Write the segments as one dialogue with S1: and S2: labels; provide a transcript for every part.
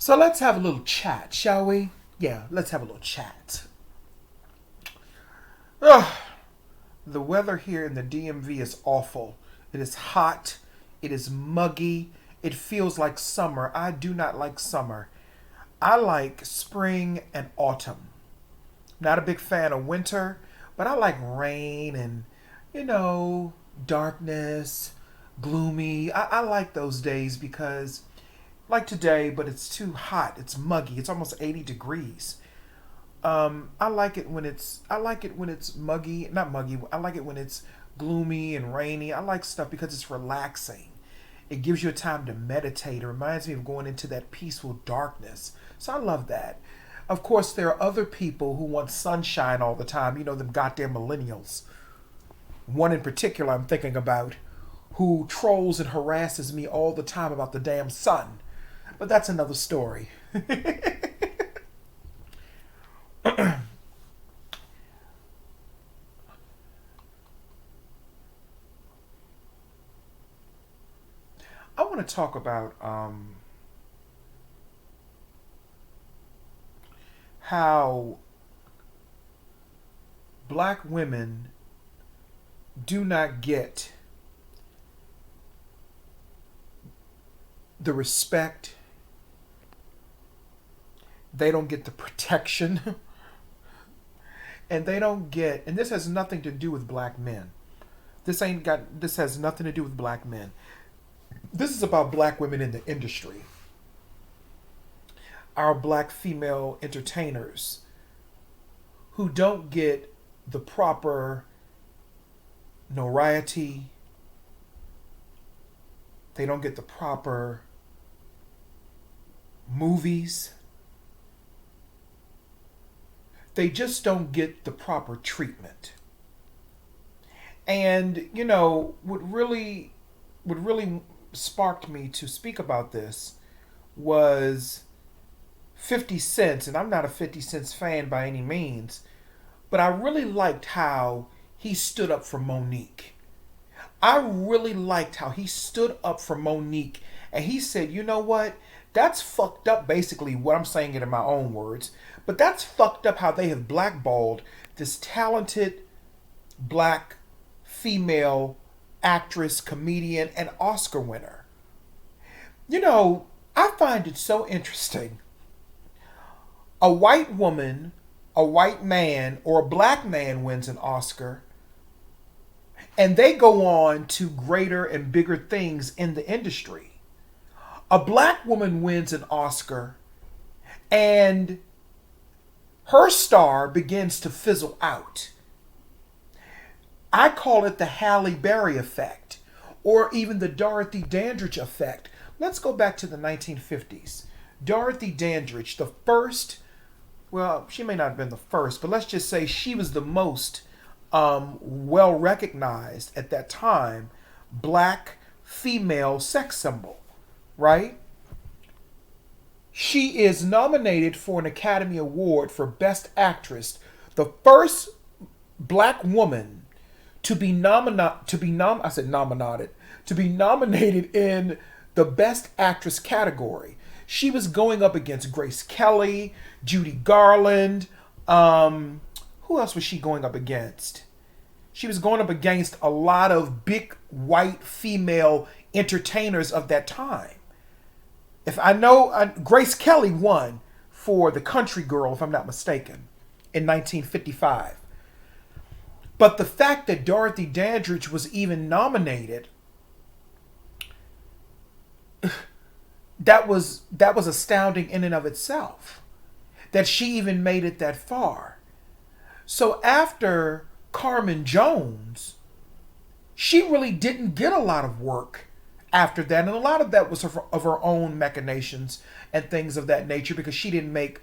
S1: So let's have a little chat, shall we? Yeah, let's have a little chat. Ugh, the weather here in the DMV is awful. It is hot. It is muggy. It feels like summer. I do not like summer. I like spring and autumn. Not a big fan of winter, but I like rain and, you know, darkness, gloomy. I like those days because, like today, but it's too hot. It's muggy. It's almost 80 degrees. I like it when it's muggy, not muggy. I like it when it's gloomy and rainy. I like stuff because it's relaxing. It gives you a time to meditate. It reminds me of going into that peaceful darkness. So I love that. Of course, there are other people who want sunshine all the time. You know, them goddamn millennials. One in particular I'm thinking about who trolls and harasses me all the time about the damn sun. But that's another story. I want to talk about how black women do not get the respect, they don't get the protection, and they don't get, and this has nothing to do with black men. This has nothing to do with black men. This is about black women in the industry. Our black female entertainers who don't get the proper notoriety, they don't get the proper movies, they just don't get the proper treatment. And you know what really sparked me to speak about this was 50 Cent, and I'm not a 50 Cent's fan by any means, but I really liked how he stood up for Monique. I really liked how he stood up for Monique and he said, you know what? That's fucked up, basically, what I'm saying it in my own words, but that's fucked up how they have blackballed this talented black female actress, comedian, and Oscar winner. You know, I find it so interesting. A white woman, a white man, or a black man wins an Oscar, and they go on to greater and bigger things in the industry. A black woman wins an Oscar, and her star begins to fizzle out. I call it the Halle Berry effect, or even the Dorothy Dandridge effect. Let's go back to the 1950s. Dorothy Dandridge, the first, well, she may not have been the first, but let's just say she was the most well recognized at that time black female sex symbol, right? She is nominated for an Academy Award for Best Actress, the first black woman to be nominated in the Best Actress category. She was going up against Grace Kelly, Judy Garland. Who else was she going up against? She was going up against a lot of big white female entertainers of that time. If I know, Grace Kelly won for The Country Girl, if I'm not mistaken, in 1955. But the fact that Dorothy Dandridge was even nominated, that was astounding in and of itself. That she even made it that far. So after Carmen Jones, she really didn't get a lot of work after that. And a lot of that was of her own machinations and things of that nature because she didn't make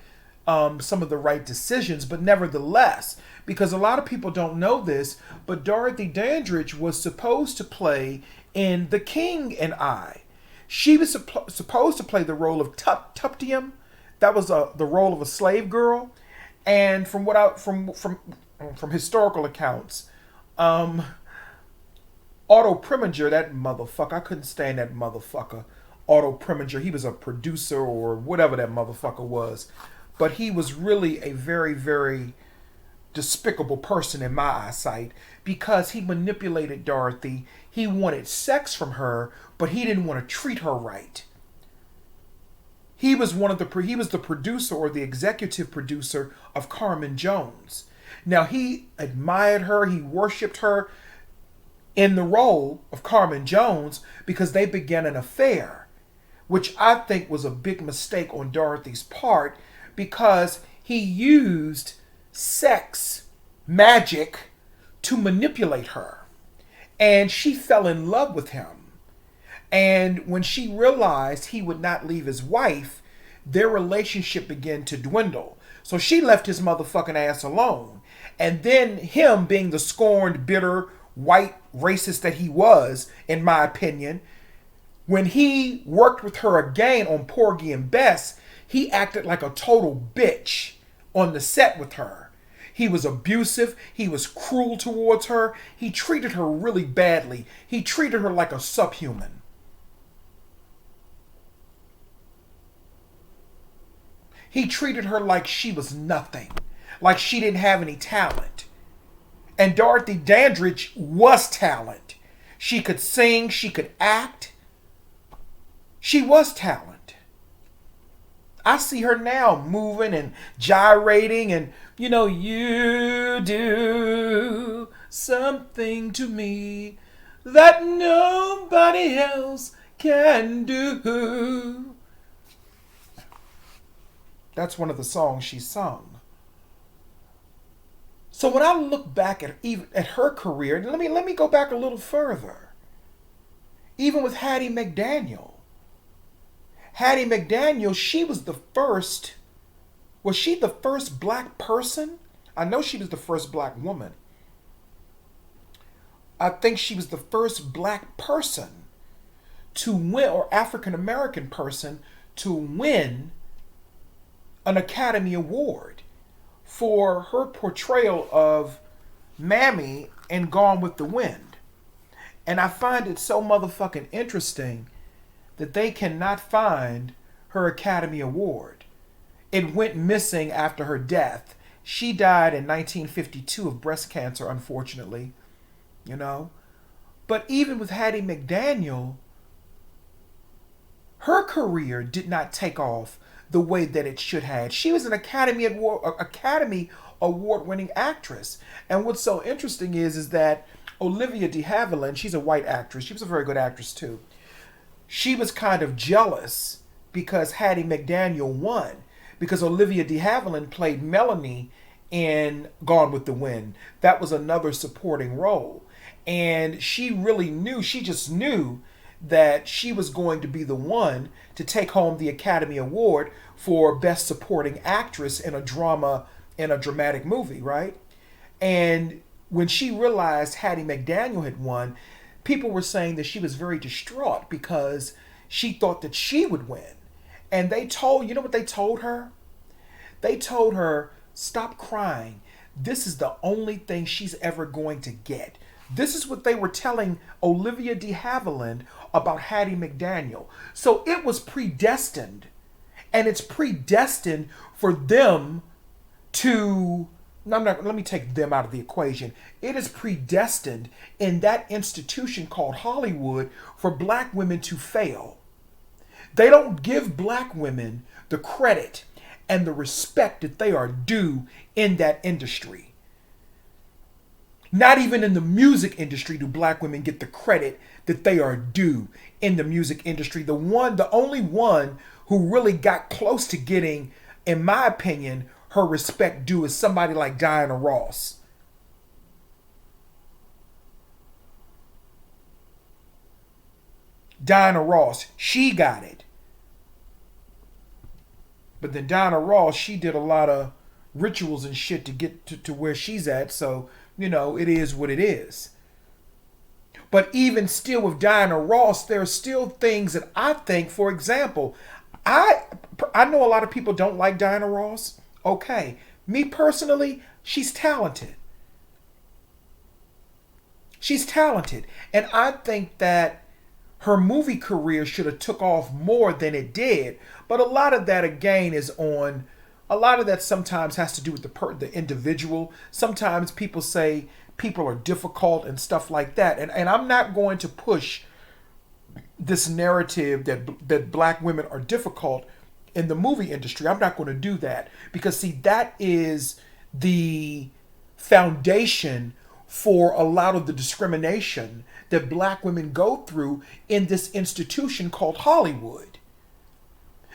S1: some of the right decisions. But nevertheless, because a lot of people don't know this, but Dorothy Dandridge was supposed to play in The King and I. She was supposed to play the role of Tuptium. That was the role of a slave girl. And from from historical accounts, Otto Preminger, that motherfucker, I couldn't stand that motherfucker. Otto Preminger. He was a producer or whatever that motherfucker was. But he was really a very, very despicable person in my eyesight because he manipulated Dorothy. He wanted sex from her, but he didn't want to treat her right. He was the producer or the executive producer of Carmen Jones. Now he admired her, he worshipped her in the role of Carmen Jones because they began an affair, which I think was a big mistake on Dorothy's part because he used sex magic to manipulate her. And she fell in love with him. And when she realized he would not leave his wife, their relationship began to dwindle. So she left his motherfucking ass alone. And then him, being the scorned, bitter, white racist that he was, in my opinion, when he worked with her again on Porgy and Bess, he acted like a total bitch on the set with her. He was abusive. He was cruel towards her. He treated her really badly. He treated her like a subhuman. He treated her like she was nothing, like she didn't have any talent. And Dorothy Dandridge was talent. She could sing, she could act. She was talent. I see her now moving and gyrating and, you do something to me that nobody else can do. That's one of the songs she sung. So when I look back at her career, let me go back a little further. Even with Hattie Mcdaniel. Hattie Mcdaniel, she was the first. Was she the first black person? I know she was the first black woman. I think she was the first black person to win, or African American person to win an Academy Award for her portrayal of Mammy in Gone with the Wind. And I find it so motherfucking interesting that they cannot find her Academy Award. It went missing after her death. She died in 1952 of breast cancer, unfortunately. But even with Hattie Mcdaniel, her career did not take off the way that it should have. She was an Academy Award winning actress. And what's so interesting is that Olivia de Havilland, she's a white actress. She was a very good actress too. She was kind of jealous because Hattie Mcdaniel won. Because Olivia de Havilland played Melanie in Gone with the Wind. That was another supporting role. And she just knew that she was going to be the one to take home the Academy Award for Best Supporting Actress in a dramatic movie, right? And when she realized Hattie Mcdaniel had won, people were saying that she was very distraught because she thought that she would win. And you know what they told her? They told her, stop crying. This is the only thing she's ever going to get. This is what they were telling Olivia de Havilland about Hattie Mcdaniel. So it was predestined. And it's predestined for them to... let me take them out of the equation. It is predestined in that institution called Hollywood for black women to fail. They don't give black women the credit and the respect that they are due in that industry. Not even in the music industry do black women get the credit that they are due in the music industry. The only one who really got close to getting, in my opinion, her respect due is somebody like Diana Ross. Diana Ross, she got it. But then Diana Ross, she did a lot of rituals and shit to get to where she's at. So, it is what it is. But even still with Diana Ross, there are still things that I think, for example, I know a lot of people don't like Diana Ross. Okay. Me personally, she's talented. She's talented. And I think that her movie career should have took off more than it did. But a lot of that again is on a lot of that sometimes has to do with the individual. Sometimes people say people are difficult and stuff like that. And I'm not going to push this narrative that black women are difficult in the movie industry. I'm not going to do that because see that is the foundation for a lot of the discrimination that black women go through in this institution called Hollywood.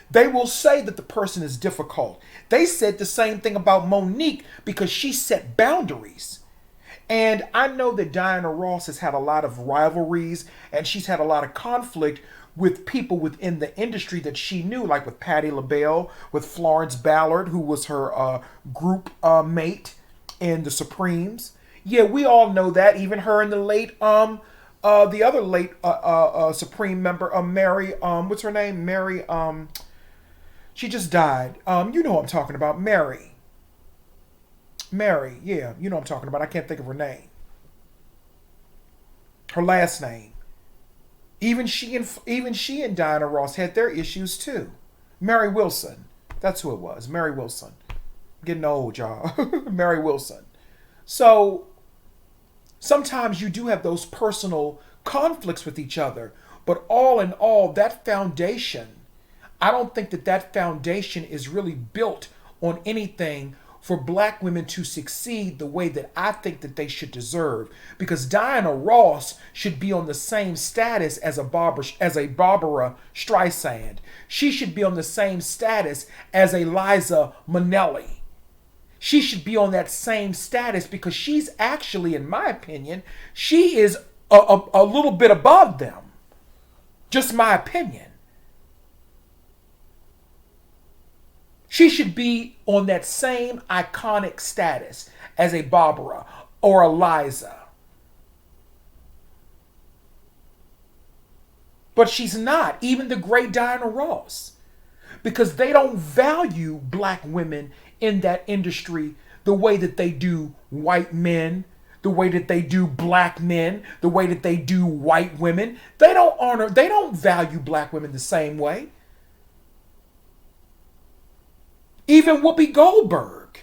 S1: They will say that the person is difficult. They said the same thing about Monique because she set boundaries. And I know that Diana Ross has had a lot of rivalries and she's had a lot of conflict with people within the industry that she knew, like with Patti LaBelle, with Florence Ballard, who was her group mate in the Supremes. Yeah, we all know that. Even her and the other late Supreme member, Mary, what's her name? Mary, she just died. You know what I'm talking about, Mary. Mary, yeah, you know what I'm talking about. I can't think of her name. Her last name. Even she and Diana Ross had their issues too. Mary Wilson. That's who it was. Mary Wilson. Getting old, y'all. Mary Wilson. So sometimes you do have those personal conflicts with each other, but all in all, that foundation, I don't think that foundation is really built on anything for black women to succeed the way that I think that they should deserve. Because Diana Ross should be on the same status as a Barbara Streisand. She should be on the same status as a Liza Minnelli. She should be on that same status because she's actually, in my opinion, she is a little bit above them. Just my opinion. She should be on that same iconic status as a Barbara or a Liza. But she's not, even the great Diana Ross. Because they don't value black women in that industry the way that they do white men, the way that they do black men, the way that they do white women. They don't value black women the same way. Even Whoopi Goldberg.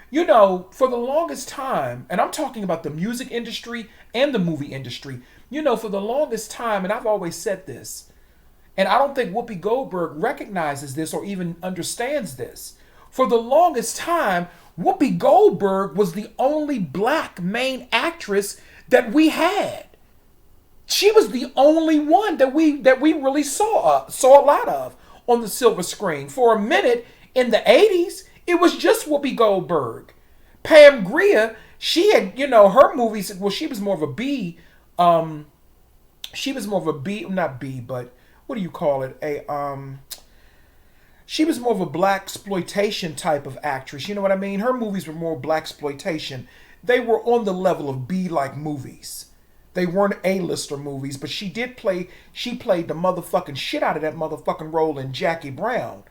S1: You know, for the longest time, and I'm talking about the music industry and the movie industry, you know, for the longest time, and I've always said this, and I don't think Whoopi Goldberg recognizes this or even understands this. For the longest time, Whoopi Goldberg was the only black main actress that we had. She was the only one that we really saw a lot of on the silver screen. For a minute in the 80s, it was just Whoopi Goldberg. Pam Grier, she had, you know, her movies, well, she was more of a B, not B, but what do you call it? She was more of a black exploitation type of actress. You know what I mean? Her movies were more black exploitation. They were on the level of B-like movies. They weren't A-lister movies, but she played the motherfucking shit out of that motherfucking role in Jackie Brown.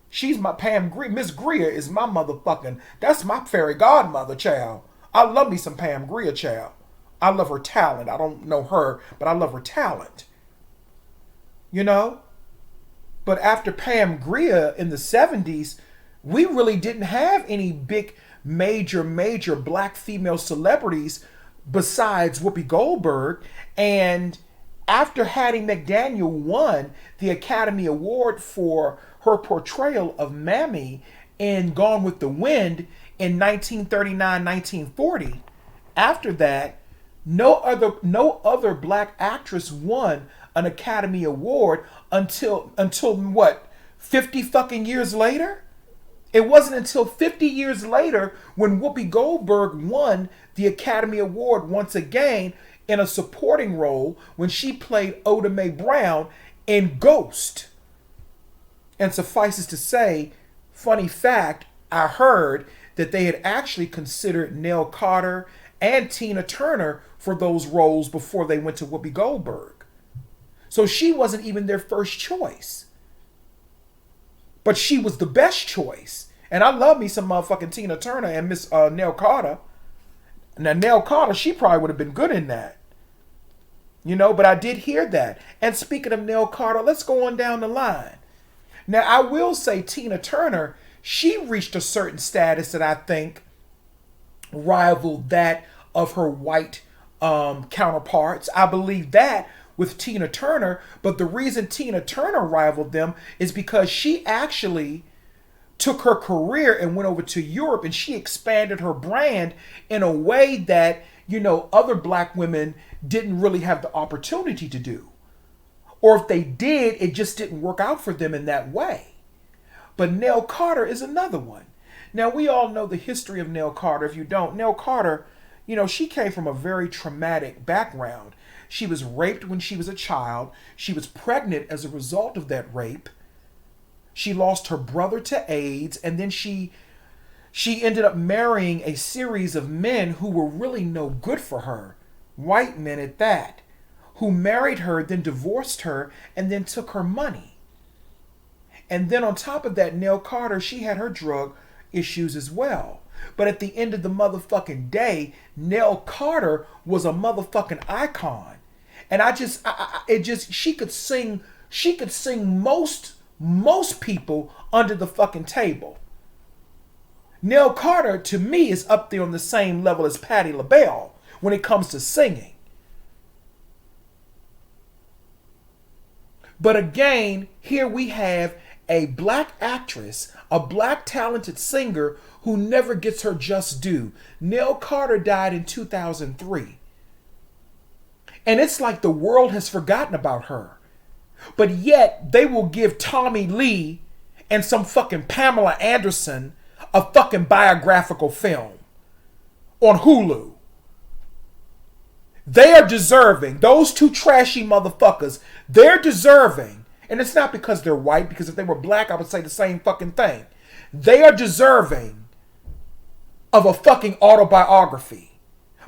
S1: She's my Pam Grier. Miss Grier is my motherfucking, that's my fairy godmother, child. I love me some Pam Grier, child. I love her talent. I don't know her, but I love her talent. You know? But after Pam Grier in the 70s, we really didn't have any big, major black female celebrities besides Whoopi Goldberg. And after Hattie Mcdaniel won the Academy Award for her portrayal of Mammy in Gone with the Wind in 1939-1940, after that, no other black actress won an Academy Award until what, 50 fucking years later? It wasn't until 50 years later when Whoopi Goldberg won the Academy Award once again in a supporting role when she played Oda Mae Brown in Ghost. And suffices to say, funny fact, I heard that they had actually considered Nell Carter and Tina Turner for those roles before they went to Whoopi Goldberg. So she wasn't even their first choice. But she was the best choice. And I love me some motherfucking Tina Turner and Miss Nell Carter. Now, Nell Carter, she probably would have been good in that. But I did hear that. And speaking of Nell Carter, let's go on down the line. Now, I will say Tina Turner, she reached a certain status that I think rivaled that of her white counterparts. I believe that with Tina Turner, but the reason Tina Turner rivaled them is because she actually took her career and went over to Europe, and she expanded her brand in a way that, other black women didn't really have the opportunity to do. Or if they did, it just didn't work out for them in that way. But Nell Carter is another one. Now, we all know the history of Nell Carter. If you don't, Nell Carter, she came from a very traumatic background. She was raped when she was a child. She was pregnant as a result of that rape. She lost her brother to AIDS, and then she ended up marrying a series of men who were really no good for her, white men at that, who married her, then divorced her, and then took her money. And then on top of that, Nell Carter, she had her drug issues as well. But at the end of the motherfucking day, Nell Carter was a motherfucking icon. And she could sing most people under the fucking table. Nell Carter, to me, is up there on the same level as Patti LaBelle when it comes to singing. But again, here we have a black actress, a black talented singer who never gets her just due. Nell Carter died in 2003. And it's like the world has forgotten about her. But yet, they will give Tommy Lee and some fucking Pamela Anderson a fucking biographical film on Hulu. They are deserving. Those two trashy motherfuckers, they're deserving. And it's not because they're white, because if they were black, I would say the same fucking thing. They are deserving of a fucking autobiography.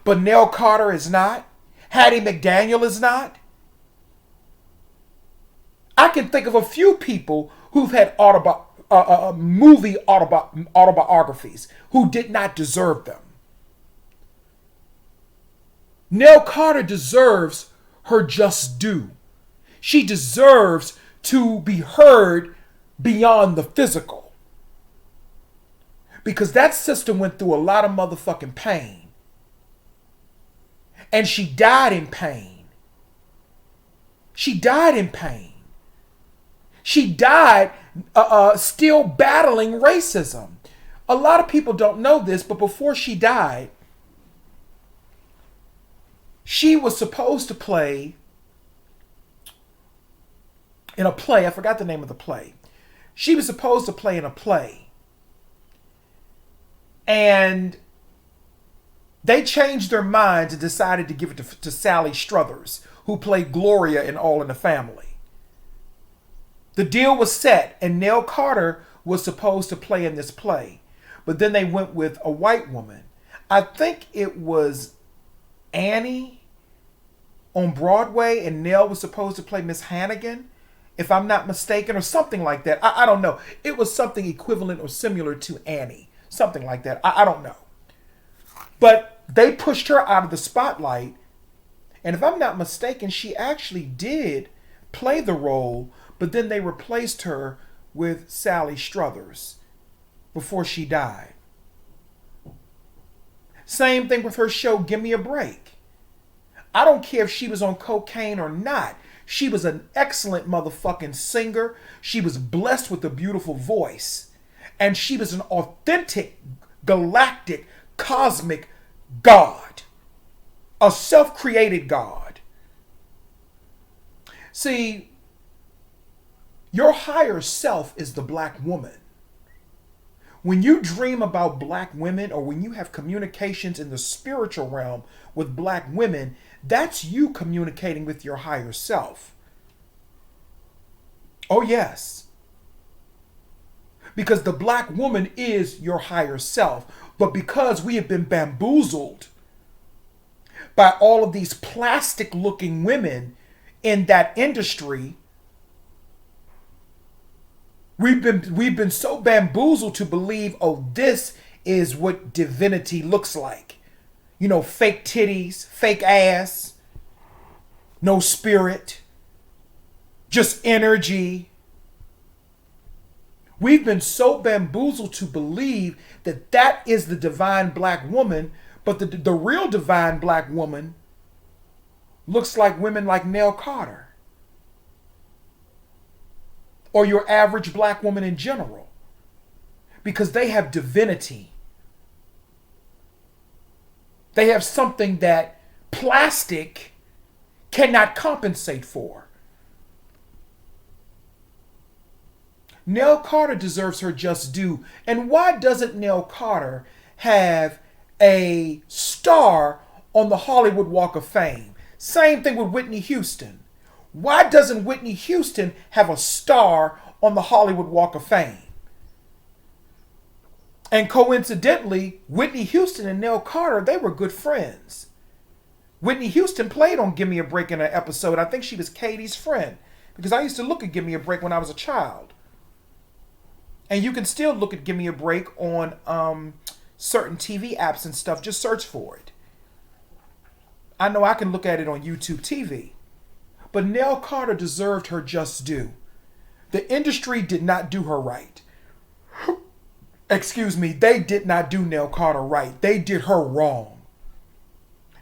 S1: But Nell Carter is not. Hattie McDaniel is not. I can think of a few people who've had movie autobiographies who did not deserve them. Nell Carter deserves her just due. She deserves to be heard beyond the physical. Because that sister went through a lot of motherfucking pain. And she died in pain. She died in pain. She died still battling racism. A lot of people don't know this, but before she died, she was supposed to play in a play. I forgot the name of the play. She was supposed to play in a play. And they changed their minds and decided to give it to Sally Struthers, who played Gloria in All in the Family. The deal was set, and Nell Carter was supposed to play in this play. But then they went with a white woman. I think it was Annie on Broadway, and Nell was supposed to play Miss Hannigan, if I'm not mistaken, or something like that. I don't know. It was something equivalent or similar to Annie. Something like that. I don't know. But they pushed her out of the spotlight. And if I'm not mistaken, she actually did play the role, but then they replaced her with Sally Struthers before she died. Same thing with her show, Give Me a Break. I don't care if she was on cocaine or not. She was an excellent motherfucking singer. She was blessed with a beautiful voice. And she was an authentic, galactic, cosmic God. A self-created God. See, your higher self is the black woman. When you dream about black women, or when you have communications in the spiritual realm with black women, that's you communicating with your higher self. Oh yes. Because the black woman is your higher self. But because we have been bamboozled by all of these plastic looking women in that industry, we've been so bamboozled to believe, oh, this is what divinity looks like. You know, fake titties, fake ass, no spirit, just energy. We've been so bamboozled to believe that that is the divine black woman, but the real divine black woman looks like women like Nell Carter or your average black woman in general, because they have divinity. They have something that plastic cannot compensate for. Nell Carter deserves her just due. And why doesn't Nell Carter have a star on the Hollywood Walk of Fame? Same thing with Whitney Houston. Why doesn't Whitney Houston have a star on the Hollywood Walk of Fame? And coincidentally, Whitney Houston and Nell Carter, they were good friends. Whitney Houston played on Give Me a Break in an episode. I think she was Katie's friend, because I used to look at Give Me a Break when I was a child. And you can still look at Give Me a Break on certain TV apps and stuff. Just search for it. I know I can look at it on YouTube TV. But Nell Carter deserved her just due. The industry did not do her right. Excuse me, they did not do Nell Carter right. They did her wrong.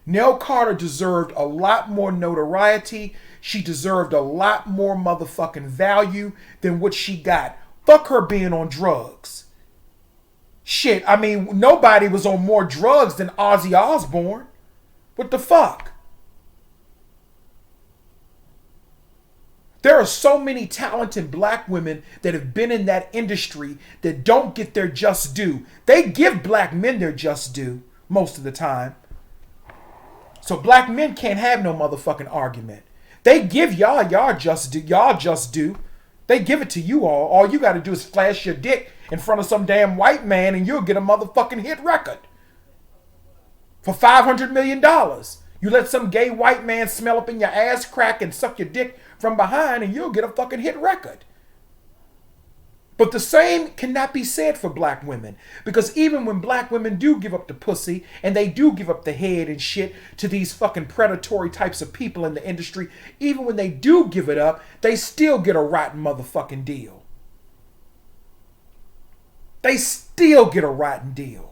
S1: Nell Carter deserved a lot more notoriety. She deserved a lot more motherfucking value than what she got. Fuck her being on drugs. Shit, I mean, nobody was on more drugs than Ozzy Osbourne. What the fuck? There are so many talented black women that have been in that industry that don't get their just due. They give black men their just due most of the time. So black men can't have no motherfucking argument. They give y'all just due. They give it to you all. All you got to do is flash your dick in front of some damn white man and you'll get a motherfucking hit record. For $500 million. You let some gay white man smell up in your ass crack and suck your dick from behind and you'll get a fucking hit record. But the same cannot be said for black women. Because even when black women do give up the pussy and they do give up the head and shit to these fucking predatory types of people in the industry, even when they do give it up, they still get a rotten motherfucking deal. They still get a rotten deal.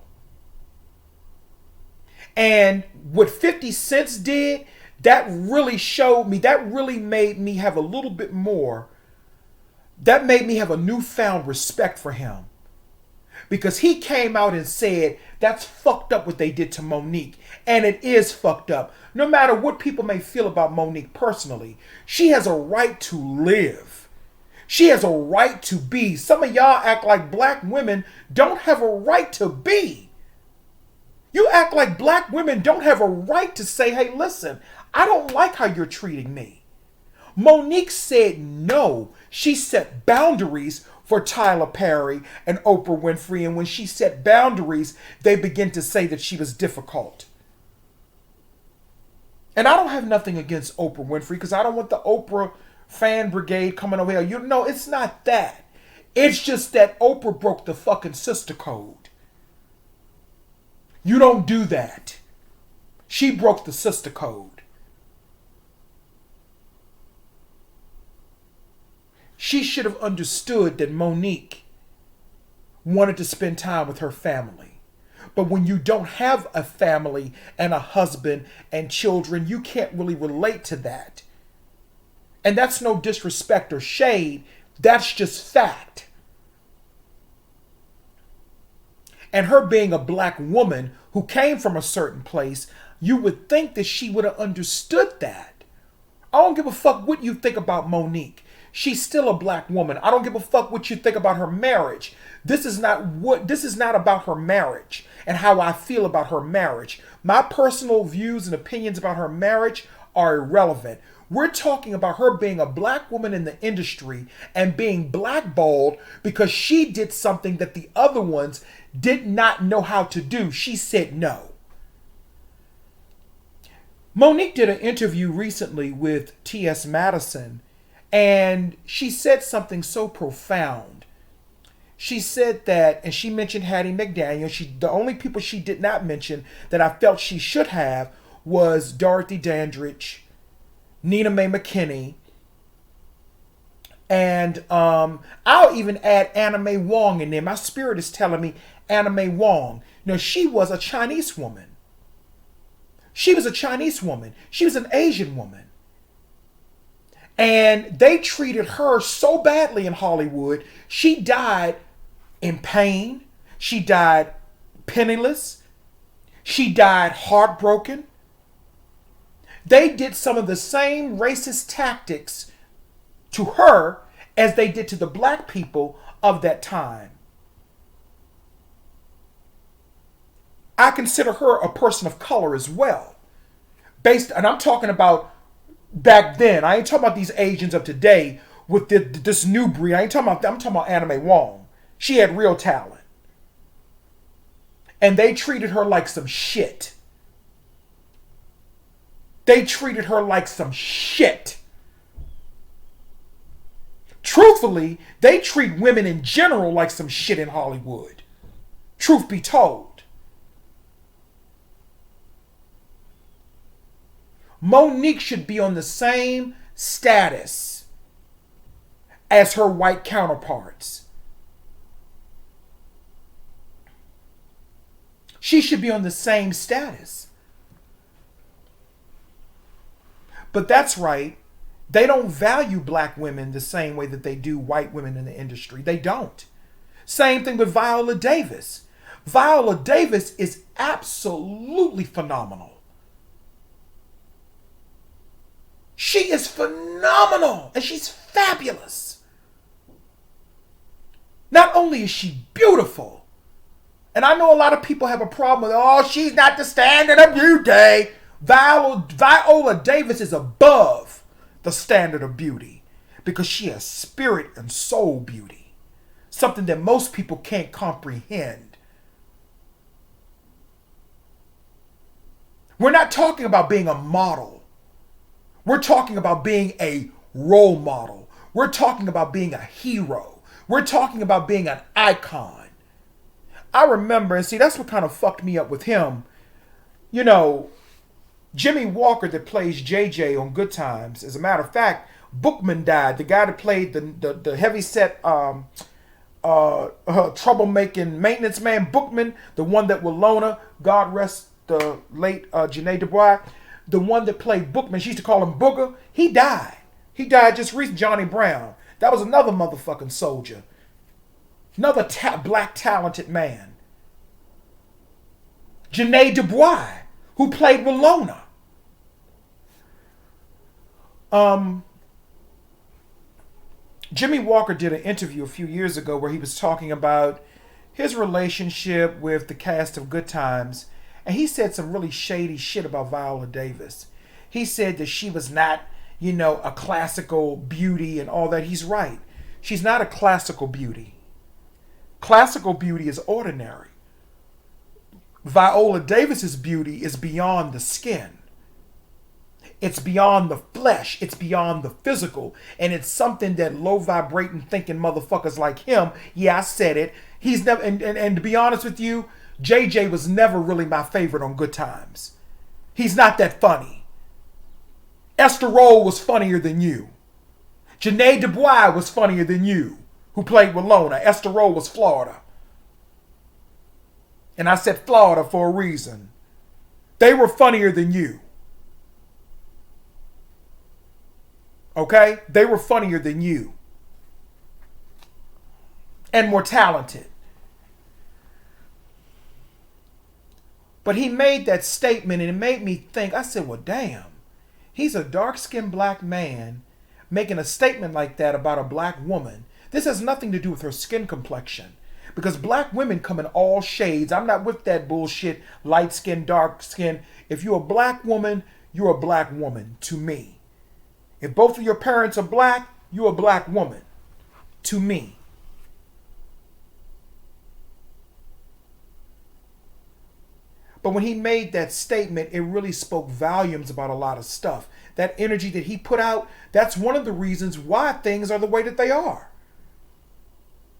S1: And what 50 Cent did, that really showed me, that really made me have a little bit more. That made me have a newfound respect for him. Because he came out and said, that's fucked up what they did to Monique. And it is fucked up. No matter what people may feel about Monique personally, she has a right to live. She has a right to be. Some of y'all act like black women don't have a right to be. You act like black women don't have a right to say, hey, listen, I don't like how you're treating me. Monique said no. She set boundaries for Tyler Perry and Oprah Winfrey. And when she set boundaries, they began to say that she was difficult. And I don't have nothing against Oprah Winfrey because I don't want the Oprah fan brigade coming over here. You know, it's not that. It's just that Oprah broke the fucking sister code. You don't do that. She broke the sister code. She should have understood that Monique wanted to spend time with her family. But when you don't have a family and a husband and children, you can't really relate to that. And that's no disrespect or shade. That's just fact. And her being a black woman who came from a certain place, you would think that she would have understood that. I don't give a fuck what you think about Monique. She's still a black woman. I don't give a fuck what you think about her marriage. This is not about her marriage and how I feel about her marriage. My personal views and opinions about her marriage are irrelevant. We're talking about her being a black woman in the industry and being blackballed because she did something that the other ones did not know how to do. She said no. Monique did an interview recently with T.S. Madison. And she said something so profound. She said that, and she mentioned Hattie Mcdaniel. The only people she did not mention that I felt she should have was Dorothy Dandridge Nina Mae McKinney, and I'll even add Anna Mae Wong in there. My spirit is telling me Anna Mae Wong. You know, she was a Chinese woman. She was a Chinese woman. She was an Asian woman. And they treated her so badly in Hollywood. She died in pain. She died penniless. She died heartbroken. They did some of the same racist tactics to her as they did to the black people of that time. I consider her a person of color as well. And I'm talking about back then. I ain't talking about these Asians of today with this new breed. I'm talking about Anna Mae Wong. She had real talent. And they treated her like some shit. They treated her like some shit. Truthfully, they treat women in general like some shit in Hollywood. Truth be told. Monique should be on the same status as her white counterparts. She should be on the same status. But that's right. They don't value black women the same way that they do white women in the industry. They don't. Same thing with Viola Davis. Viola Davis is absolutely phenomenal. She is phenomenal and she's fabulous. Not only is she beautiful, and I know a lot of people have a problem with, oh, she's not the standard of beauty. Viola Davis is above the standard of beauty because she has spirit and soul beauty, something that most people can't comprehend. We're not talking about being a model. We're talking about being a role model. We're talking about being a hero. We're talking about being an icon. I remember, and see, that's what kind of fucked me up with him. You know, Jimmy Walker that plays JJ on Good Times. As a matter of fact, Bookman died. The guy that played the heavyset troublemaking maintenance man, Bookman, the one that Willona, God rest the late Janae Dubois, the one that played Bookman, she used to call him Booger, he died. He died just recently. Johnny Brown. That was another motherfucking soldier. Another black talented man. Janae Dubois, who played Willona. Jimmy Walker did an interview a few years ago where he was talking about his relationship with the cast of Good Times, and he said some really shady shit about Viola Davis. He said that she was not, you know, a classical beauty and all that. He's right. She's not a classical beauty. Classical beauty is ordinary. Viola Davis's beauty is beyond the skin. It's beyond the flesh. It's beyond the physical. And it's something that low vibrating thinking motherfuckers like him, yeah, I said it. He's never, and to be honest with you, JJ was never really my favorite on Good Times. He's not that funny. Esther Rolle was funnier than you. Janae Dubois was funnier than you, who played Willona. Esther Rolle was Florida. And I said Florida for a reason. They were funnier than you. Okay? They were funnier than you. And more talented. But he made that statement and it made me think. I said, well, damn. He's a dark-skinned black man making a statement like that about a black woman. This has nothing to do with her skin complexion. Because black women come in all shades. I'm not with that bullshit, light skin, dark skin. If you're a black woman, you're a black woman to me. If both of your parents are black, you're a black woman to me. But when he made that statement, it really spoke volumes about a lot of stuff. That energy that he put out, that's one of the reasons why things are the way that they are.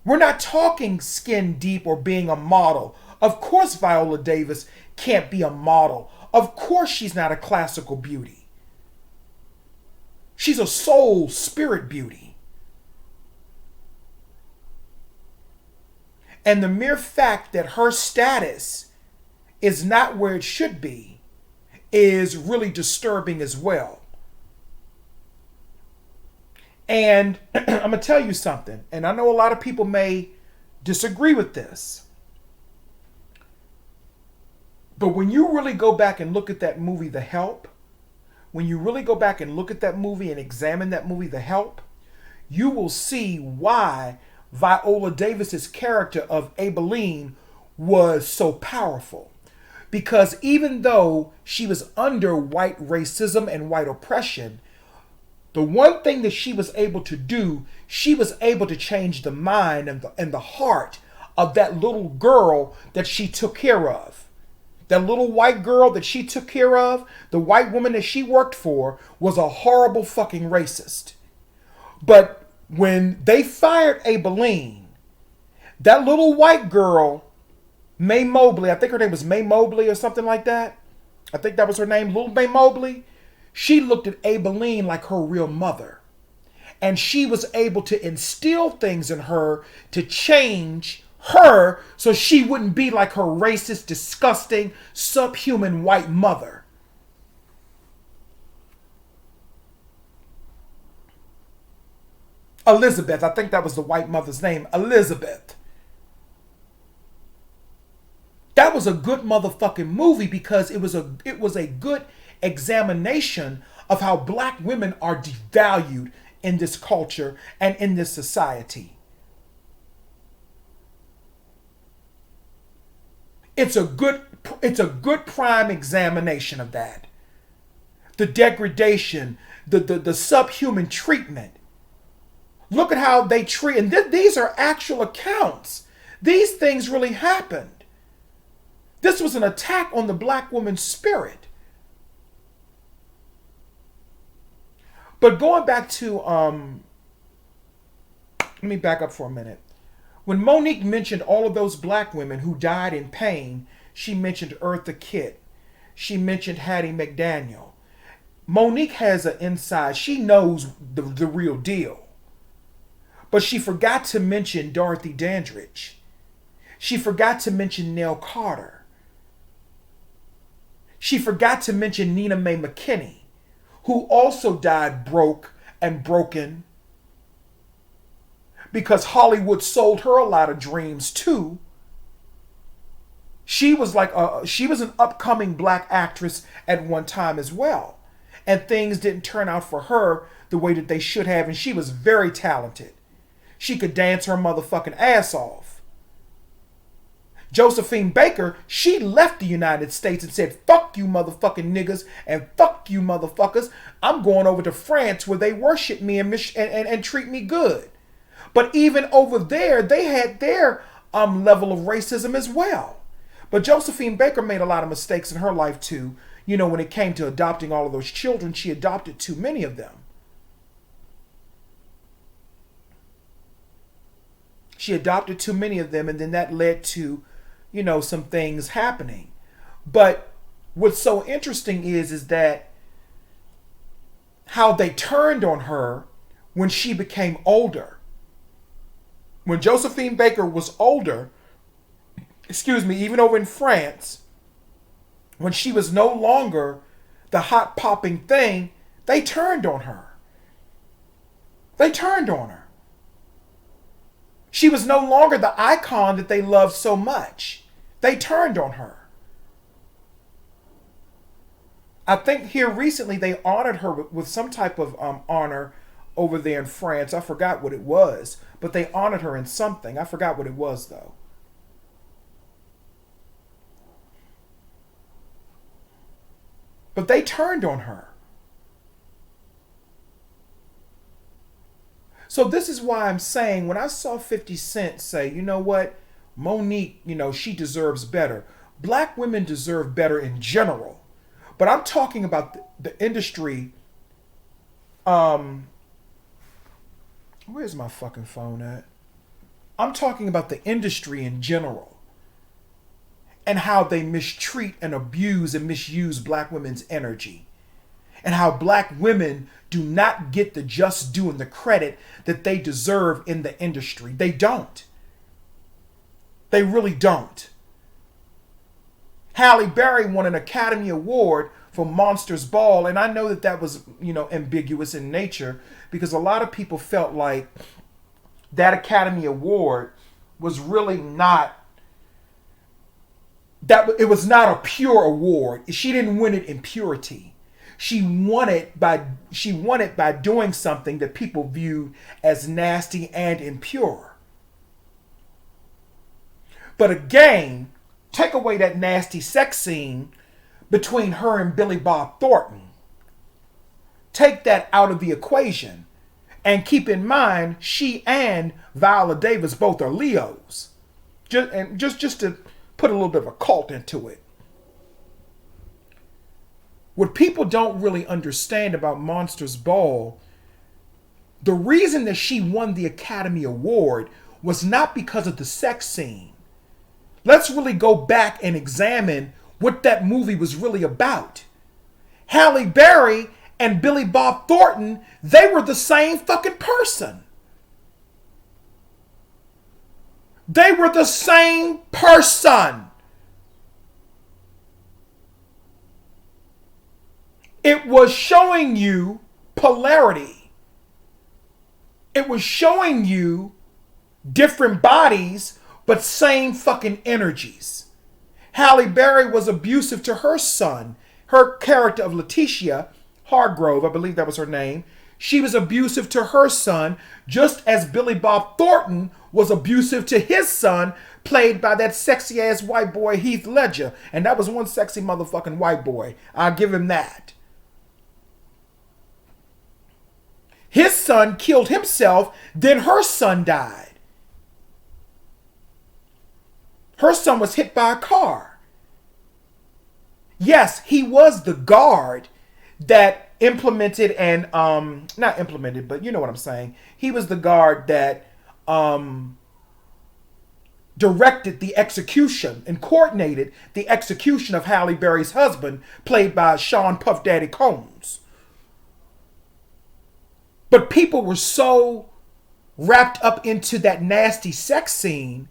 S1: We're not talking skin deep or being a model. Of course Viola Davis can't be a model. Of course she's not a classical beauty. She's a soul spirit beauty. And the mere fact that her status is not where it should be is really disturbing as well. And I'm going to tell you something, and I know a lot of people may disagree with this. But when you really go back and look at that movie, The Help, when you really go back and look at that movie and examine that movie, The Help, you will see why Viola Davis's character of Abilene was so powerful. Because even though she was under white racism and white oppression, the one thing that she was able to do, she was able to change the mind and the heart of that little girl that she took care of. That little white girl that she took care of, the white woman that she worked for, was a horrible fucking racist. But when they fired Abilene, that little white girl, May Mobley, I think her name was May Mobley or something like that. I think that was her name, Little May Mobley. She looked at Abilene like her real mother. And she was able to instill things in her to change her so she wouldn't be like her racist, disgusting, subhuman white mother. Elizabeth, I think that was the white mother's name, Elizabeth. That was a good motherfucking movie because it was a good examination of how black women are devalued in this culture and in this society. It's a good prime examination of that. The degradation, the subhuman treatment. Look at how they treat, and these are actual accounts. These things really happened. This was an attack on the black woman's spirit. But going back to, let me back up for a minute. When Monique mentioned all of those black women who died in pain, she mentioned Eartha Kitt. She mentioned Hattie McDaniel. Monique has an inside. She knows the real deal. But she forgot to mention Dorothy Dandridge. She forgot to mention Nell Carter. She forgot to mention Nina Mae McKinney, who also died broke and broken because Hollywood sold her a lot of dreams too. She was an upcoming black actress at one time as well. And things didn't turn out for her the way that they should have. And she was very talented. She could dance her motherfucking ass off. Josephine Baker, she left the United States and said, fuck you motherfucking niggas and fuck you motherfuckers. I'm going over to France where they worship me and treat me good. But even over there, they had their level of racism as well. But Josephine Baker made a lot of mistakes in her life too. You know, when it came to adopting all of those children, she adopted too many of them. She adopted too many of them, and then that led to, you know, some things happening. But what's so interesting is that how they turned on her when she became older. When Josephine Baker was older, even over in France, when she was no longer the hot popping thing, they turned on her. They turned on her. She was no longer the icon that they loved so much. They turned on her. I think here recently they honored her with some type of honor over there in France. I forgot what it was, but they honored her in something. I forgot what it was though. But they turned on her. So this is why I'm saying when I saw 50 Cent say, you know what, Monique, you know, she deserves better. Black women deserve better in general. But I'm talking about the industry. Where's my fucking phone at? I'm talking about the industry in general. And how they mistreat and abuse and misuse black women's energy. and how black women do not get the just due and the credit that they deserve in the industry. They don't. They really don't. Halle Berry won an Academy Award for Monsters Ball, and I know that that was, ambiguous in nature, because a lot of people felt like that Academy Award was really not, that it was not a pure award. She didn't win it in purity. She won it by doing something that people viewed as nasty and impure. But again, take away that nasty sex scene between her and Billy Bob Thornton. Take that out of the equation. And keep in mind, she and Viola Davis both are Leos. Just to put a little bit of a cult into it. What people don't really understand about Monsters Ball, the reason that she won the Academy Award was not because of the sex scene. Let's really go back and examine what that movie was really about. Halle Berry and Billy Bob Thornton, they were the same fucking person. They were the same person. It was showing you polarity. It was showing you different bodies, but same fucking energies. Halle Berry was abusive to her son. Her character of Letitia Hargrove, I believe that was her name. She was abusive to her son, just as Billy Bob Thornton was abusive to his son, played by that sexy ass white boy Heath Ledger. And that was one sexy motherfucking white boy. I'll give him that. His son killed himself, then her son died. Her son was hit by a car. Yes, he was the guard that implemented and, not implemented, but you know what I'm saying. He was the guard that directed the execution and coordinated the execution of Halle Berry's husband, played by Sean Puff Daddy Combs. But people were so wrapped up into that nasty sex scene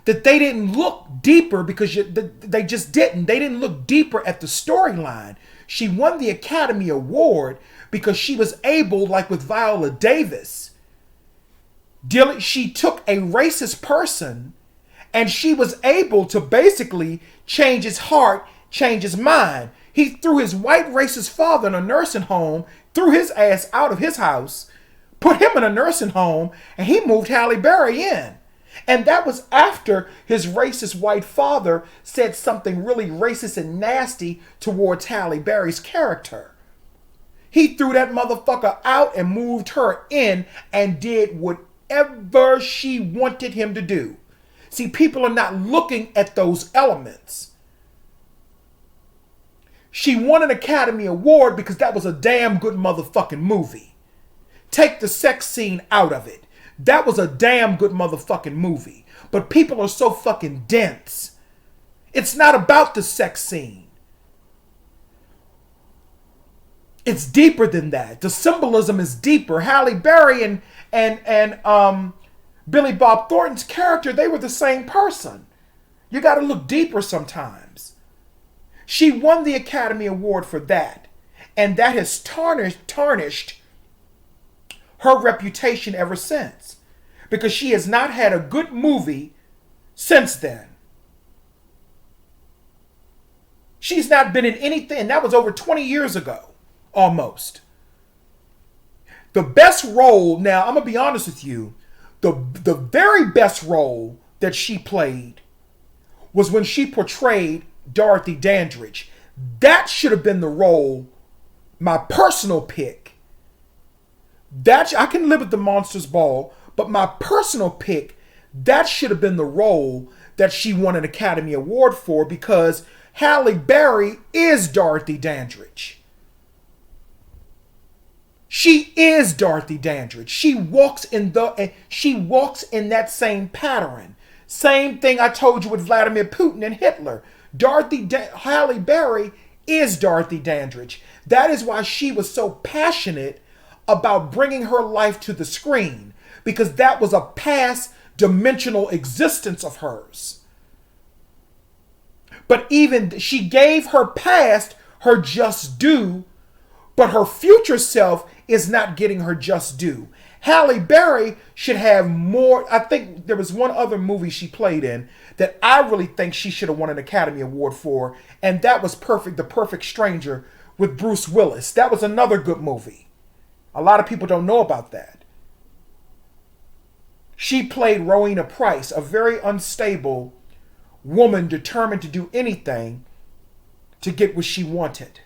S1: that they didn't look deeper, because they just didn't. They didn't look deeper at the storyline. She won the Academy Award because she was able, like with Viola Davis, she took a racist person and she was able to basically change his heart, change his mind. He threw his white racist father in a nursing home, threw his ass out of his house, put him in a nursing home, and he moved Halle Berry in. And that was after his racist white father said something really racist and nasty towards Halle Berry's character. He threw that motherfucker out and moved her in and did whatever she wanted him to do. See, people are not looking at those elements. She won an Academy Award because that was a damn good motherfucking movie. Take the sex scene out of it. That was a damn good motherfucking movie. But people are so fucking dense. It's not about the sex scene. It's deeper than that. The symbolism is deeper. Halle Berry and Billy Bob Thornton's character, they were the same person. You got to look deeper sometimes. She won the Academy Award for that. And that has tarnished her reputation ever since, because she has not had a good movie since then. She's not been in anything. That was over 20 years ago, almost. The best role, now I'm going to be honest with you, the very best role that she played was when she portrayed Dorothy Dandridge. That should have been the role, my personal pick. I can live with the Monsters Ball, but my personal pick, that should have been the role that she won an Academy Award for, because Halle Berry is Dorothy Dandridge. She is Dorothy Dandridge. She walks in that same pattern. Same thing I told you with Vladimir Putin and Hitler. Halle Berry is Dorothy Dandridge. That is why she was so passionate about bringing her life to the screen, because that was a past dimensional existence of hers. But even she gave her past her just due, but her future self is not getting her just due. Halle Berry should have more. I think there was one other movie she played in that I really think she should have won an Academy Award for, and that was Perfect, The Perfect Stranger with Bruce Willis. That was another good movie. A lot of people don't know about that. She played Rowena Price, a very unstable woman determined to do anything to get what she wanted.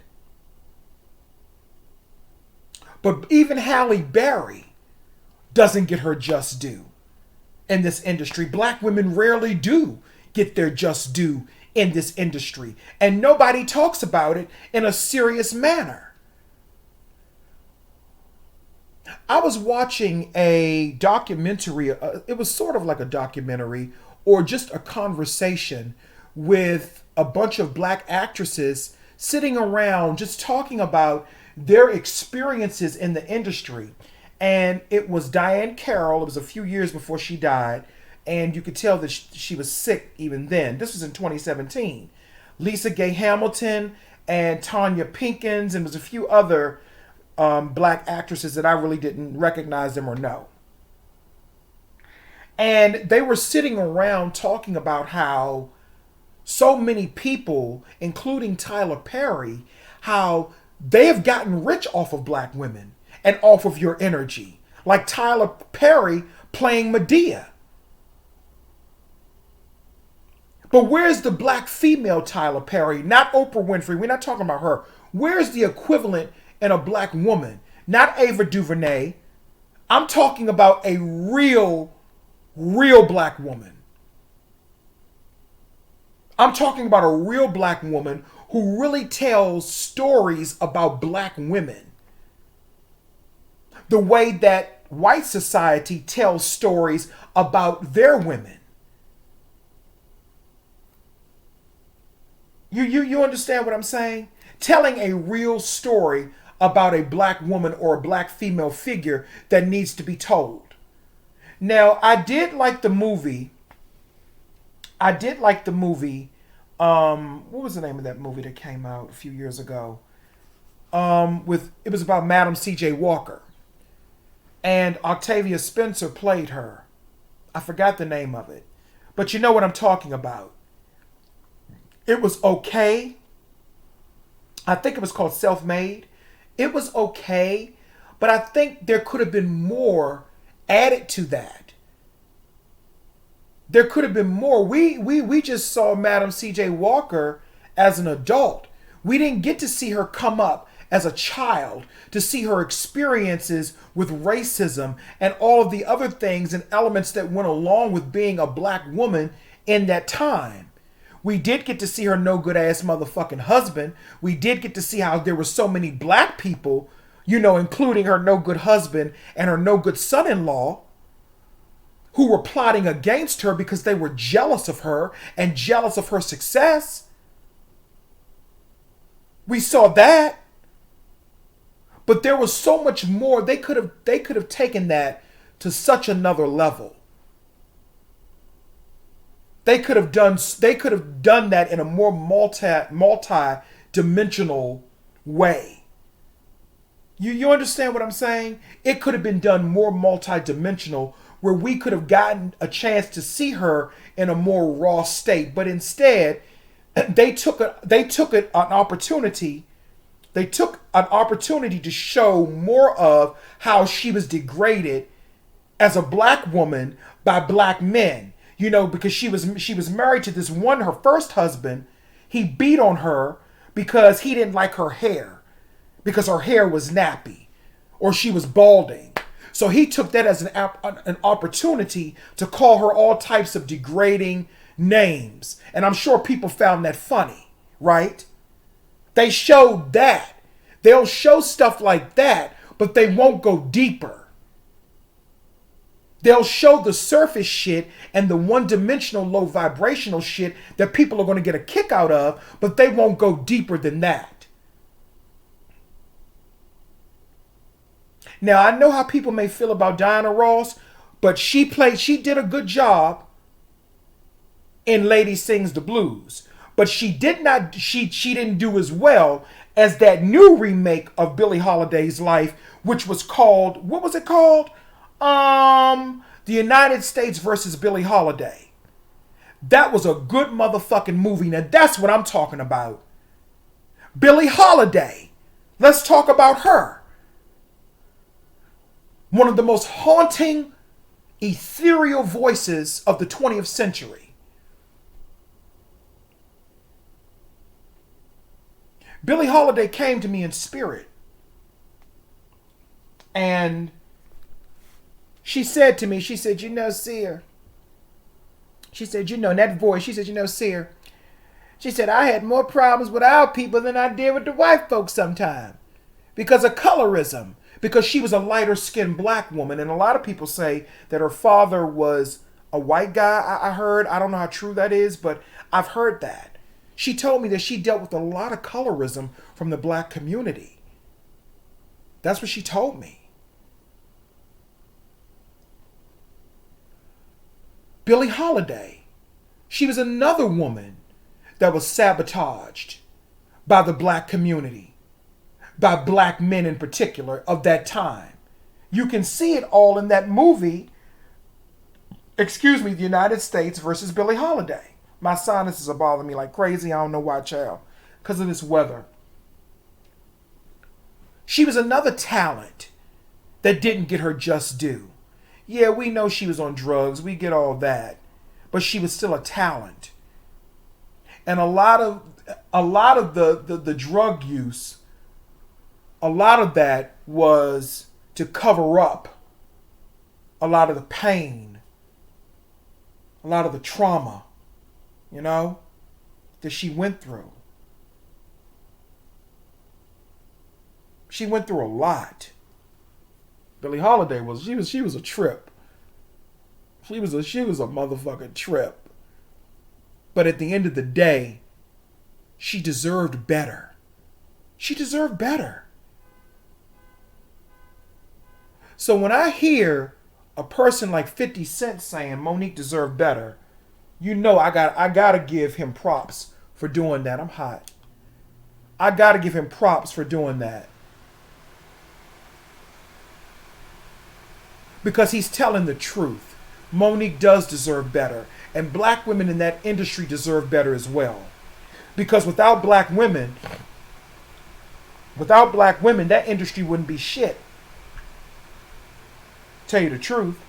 S1: But even Halle Berry doesn't get her just due in this industry. Black women rarely do get their just due in this industry, and nobody talks about it in a serious manner. I was watching a documentary, it was sort of like a documentary or just a conversation with a bunch of black actresses sitting around just talking about their experiences in the industry. And it was Diane Carroll. It was a few years before she died, and you could tell that she was sick even then. This was in 2017. Lisa Gay Hamilton and Tanya Pickens, and there was a few other black actresses that I really didn't recognize them or know. And they were sitting around talking about how so many people, including Tyler Perry, how they have gotten rich off of black women and off of your energy. Like Tyler Perry playing Medea. But where's the black female Tyler Perry? Not Oprah Winfrey. We're not talking about her. Where's the equivalent in a black woman? Not Ava DuVernay. I'm talking about a real black woman. I'm talking about a real black woman who really tells stories about black women. The way that white society tells stories about their women. You understand what I'm saying? Telling a real story about a black woman or a black female figure that needs to be told. Now, I did like the movie. What was the name of that movie that came out a few years ago? It was about Madam C.J. Walker. And Octavia Spencer played her. I forgot the name of it. But you know what I'm talking about. It was okay. I think it was called Self-Made. It was okay. But I think there could have been more added to that. There could have been more. We just saw Madam C.J. Walker as an adult. We didn't get to see her come up as a child, to see her experiences with racism and all of the other things and elements that went along with being a black woman in that time. We did get to see her no good ass motherfucking husband. We did get to see how there were so many black people, including her no good husband and her no good son-in-law, who were plotting against her because they were jealous of her and jealous of her success. We saw that. But there was so much more. They could have taken that to such another level. They could have done that in a more multi-dimensional way. You understand what I'm saying? It could have been done more multi-dimensional, where we could have gotten a chance to see her in a more raw state. But instead, they took an opportunity to show more of how she was degraded as a black woman by black men. Because she was married to this one, her first husband. He beat on her because he didn't like her hair, because her hair was nappy or she was balding. So he took that as an opportunity to call her all types of degrading names. And I'm sure people found that funny, right? They showed that. They'll show stuff like that, but they won't go deeper. They'll show the surface shit and the one-dimensional low vibrational shit that people are going to get a kick out of, but they won't go deeper than that. Now, I know how people may feel about Diana Ross, but she did a good job in Lady Sings the Blues. But she didn't do as well as that new remake of Billie Holiday's life, which was called, what was it called? The United States versus Billie Holiday. That was a good motherfucking movie. Now that's what I'm talking about. Billie Holiday. Let's talk about her. One of the most haunting, ethereal voices of the 20th century. Billie Holiday came to me in spirit. And she said to me, she said, you know, Seer. She said, you know, in that voice, she said, you know, Seer. She said, I had more problems with our people than I did with the white folks sometimes. Because of colorism. Because she was a lighter skinned black woman. And a lot of people say that her father was a white guy, I heard. I don't know how true that is, but I've heard that. She told me that she dealt with a lot of colorism from the black community. That's what she told me. Billie Holiday. She was another woman that was sabotaged by the black community, by black men in particular of that time. You can see it all in that movie, The United States versus Billie Holiday. My sinuses are bothering me like crazy. I don't know why, child. Because of this weather. She was another talent that didn't get her just due. Yeah, we know she was on drugs. We get all that. But she was still a talent. And a lot of the drug use, a lot of that was to cover up a lot of the pain, a lot of the trauma, you know, that she went through. She went through a lot. Billie Holiday was a trip. She was a motherfucking trip. But at the end of the day, she deserved better. She deserved better. So when I hear a person like 50 Cent saying Monique deserved better, you know I gotta give him props for doing that. I'm hot. I gotta give him props for doing that. Because he's telling the truth. Monique does deserve better. And black women in that industry deserve better as well. Because without black women, that industry wouldn't be shit. Tell you the truth.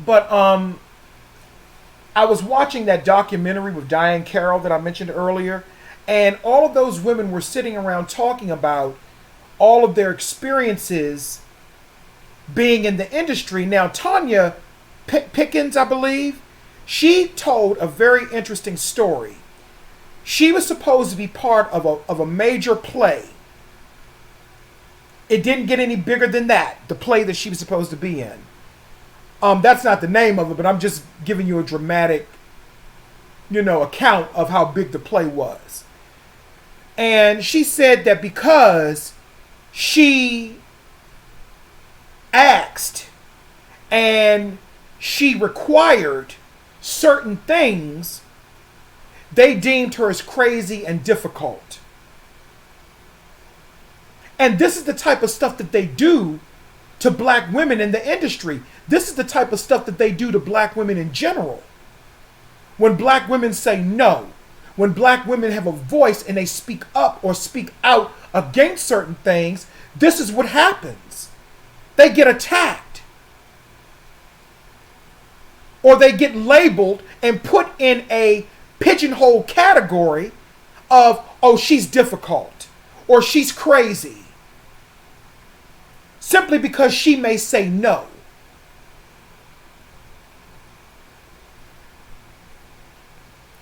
S1: But I was watching that documentary with Diane Carroll that I mentioned earlier, and all of those women were sitting around talking about all of their experiences being in the industry. Now, Tanya Pickens, I believe, she told a very interesting story. She was supposed to be part of a major play. It didn't get any bigger than that, the play that she was supposed to be in. That's not the name of it, but I'm just giving you a dramatic, account of how big the play was. And she said that because she asked and she required certain things, they deemed her as crazy and difficult. And this is the type of stuff that they do to black women in the industry. This is the type of stuff that they do to black women in general. When black women say no, when black women have a voice and they speak up or speak out against certain things, this is what happens. They get attacked. Or they get labeled and put in a pigeonhole category of, oh, she's difficult or she's crazy. Simply because she may say no.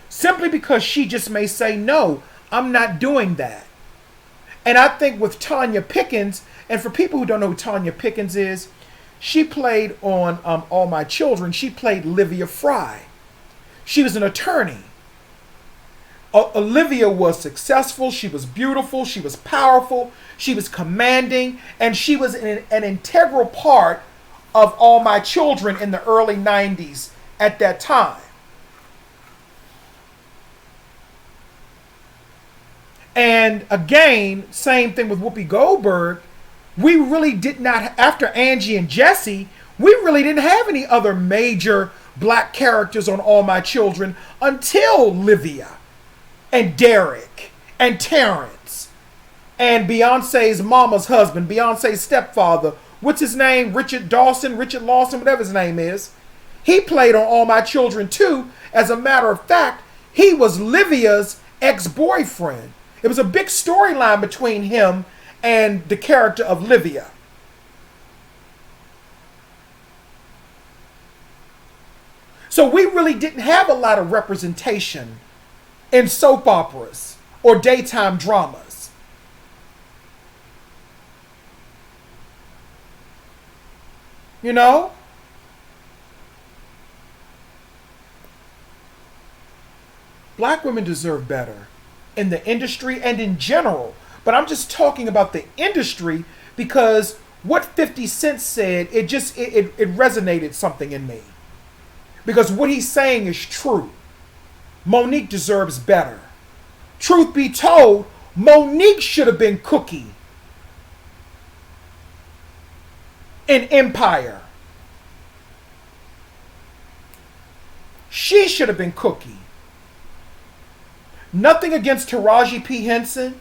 S1: Simply because she just may say, no, I'm not doing that. And I think with Tanya Pickens, and for people who don't know who Tanya Pickens is, She played on All My Children. She played Livia Fry. She was an attorney. Olivia was successful. She was beautiful. She was powerful. She was commanding. And she was an integral part of All My Children in the early 90s at that time. And again, same thing with Whoopi Goldberg. We really did not, after Angie and Jesse, we really didn't have any other major black characters on All My Children until Livia and Derek and Terrence and Beyonce's mama's husband, Beyonce's stepfather. What's his name? Richard Lawson, whatever his name is. He played on All My Children too. As a matter of fact, he was Livia's ex-boyfriend. It was a big storyline between him and the character of Livia. So we really didn't have a lot of representation in soap operas or daytime dramas. You know? Black women deserve better in the industry and in general. But I'm just talking about the industry because what 50 Cent said, it resonated something in me. Because what he's saying is true. Monique deserves better. Truth be told, Monique should have been Cookie in Empire. She should have been Cookie. Nothing against Taraji P. Henson.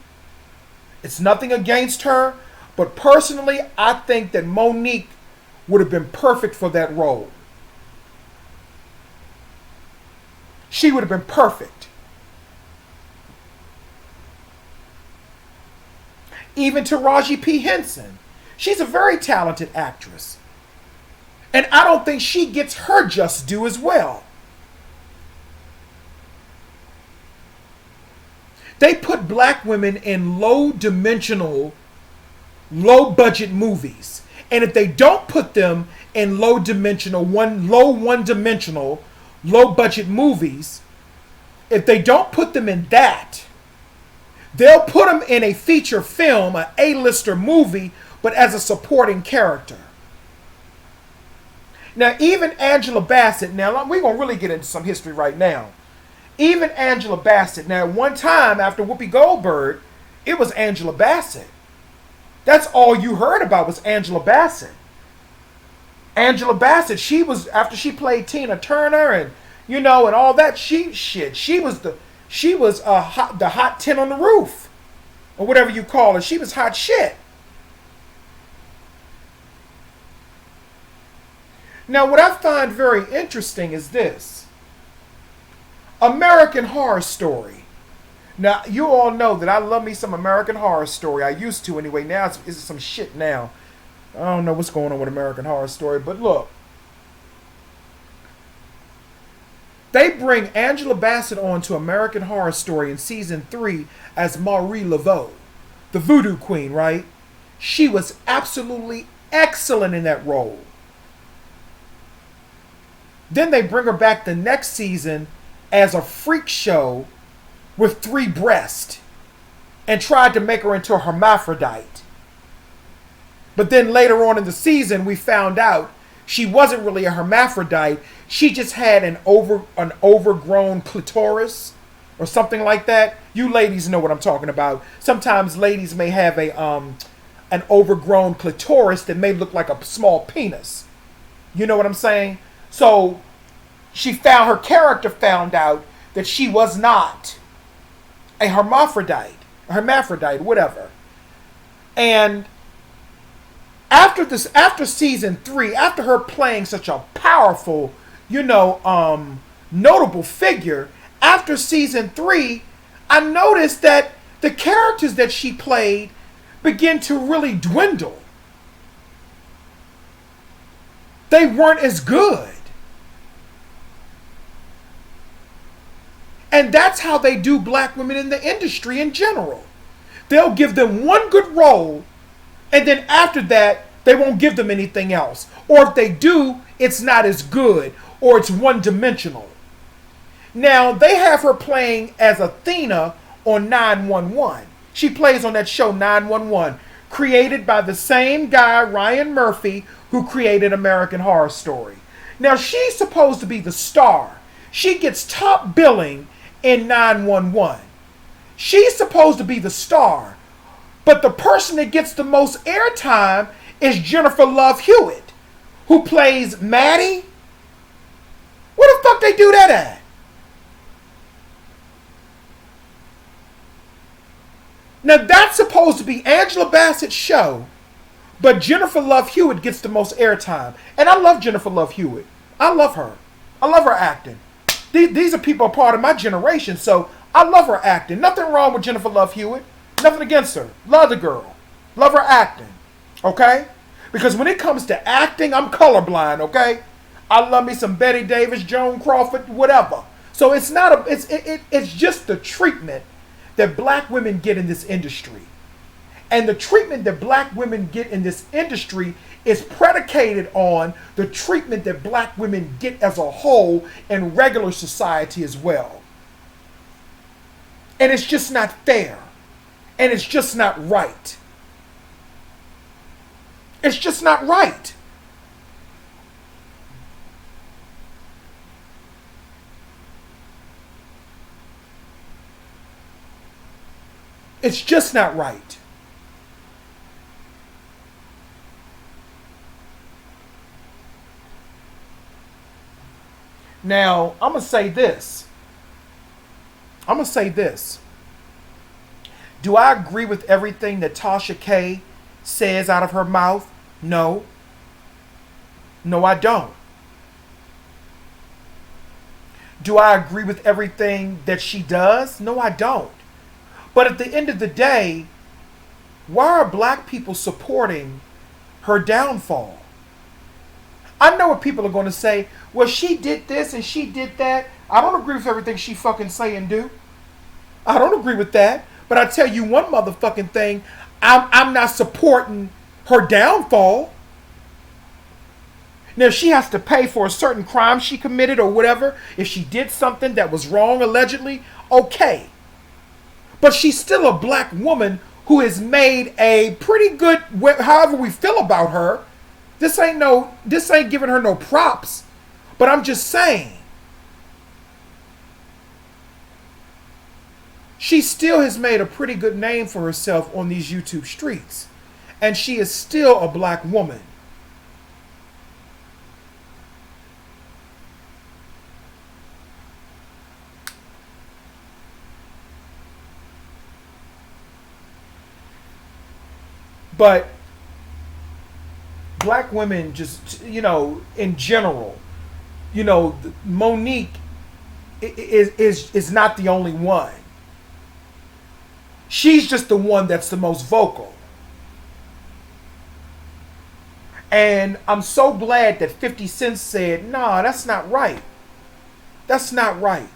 S1: It's nothing against her. But personally, I think that Monique would have been perfect for that role. She would have been perfect. Even Taraji P. Henson. She's a very talented actress. And I don't think she gets her just due as well. They put black women in low-dimensional, low-budget movies. And if they don't put them in low-dimensional, one-dimensional, low-budget movies, if they don't put them in that, they'll put them in a feature film, an A-lister movie, but as a supporting character. Now, even Angela Bassett, now we're going to really get into some history right now. Even Angela Bassett, now at one time after Whoopi Goldberg, it was Angela Bassett. That's all you heard about was Angela Bassett. Angela Bassett, she was, after she played Tina Turner and, you know, and all that, she was the hot 10 on the roof. Or whatever you call it. She was hot shit. Now, what I find very interesting is this. American Horror Story. Now, you all know that I love me some American Horror Story. I used to anyway. Now it's some shit now. I don't know what's going on with American Horror Story, but look. They bring Angela Bassett on to American Horror Story in season 3 as Marie Laveau, the voodoo queen, right? She was absolutely excellent in that role. Then they bring her back the next season as a freak show with 3 breasts and tried to make her into a hermaphrodite. But then later on in the season, we found out she wasn't really a hermaphrodite. She just had an overgrown clitoris or something like that. You ladies know what I'm talking about. Sometimes ladies may have an overgrown clitoris that may look like a small penis. You know what I'm saying? So her character found out that she was not a hermaphrodite, whatever. And after season 3, after her playing such a powerful, notable figure, after season 3, I noticed that the characters that she played began to really dwindle. They weren't as good. And that's how they do black women in the industry in general. They'll give them one good role, and then after that, They won't give them anything else. Or if they do, it's not as good, or it's one-dimensional. Now, they have her playing as Athena on 911. She plays on that show 911, created by the same guy, Ryan Murphy, who created American Horror Story. Now, she's supposed to be the star. She gets top billing in 911. She's supposed to be the star. But the person that gets the most airtime is Jennifer Love Hewitt, who plays Maddie. Where the fuck they do that at? Now that's supposed to be Angela Bassett's show, but Jennifer Love Hewitt gets the most airtime. And I love Jennifer Love Hewitt. I love her. I love her acting. These are people a part of my generation, so I love her acting. Nothing wrong with Jennifer Love Hewitt. Nothing against her. Love the girl. Love her acting. Okay? Because when it comes to acting, I'm colorblind, okay? I love me some Betty Davis, Joan Crawford, whatever. So it's not it's just the treatment that black women get in this industry. And the treatment that black women get in this industry is predicated on the treatment that black women get as a whole in regular society as well. And it's just not fair. And it's just not right. It's just not right. It's just not right. Now, I'm going to say this. Do I agree with everything that Tasha K says out of her mouth? No. No, I don't. Do I agree with everything that she does? No, I don't. But at the end of the day, why are black people supporting her downfall? I know what people are going to say. Well, she did this and she did that. I don't agree with everything she fucking say and do. I don't agree with that. But I tell you one motherfucking thing. I'm not supporting her downfall. Now, if she has to pay for a certain crime she committed or whatever, if she did something that was wrong allegedly, okay. But she's still a black woman who has made a pretty good, however we feel about her. This ain't giving her no props. But I'm just saying. She still has made a pretty good name for herself on these YouTube streets. And she is still a black woman. But black women just, in general, Monique is not the only one. She's just the one that's the most vocal. And I'm so glad that 50 Cent said, nah, that's not right. That's not right.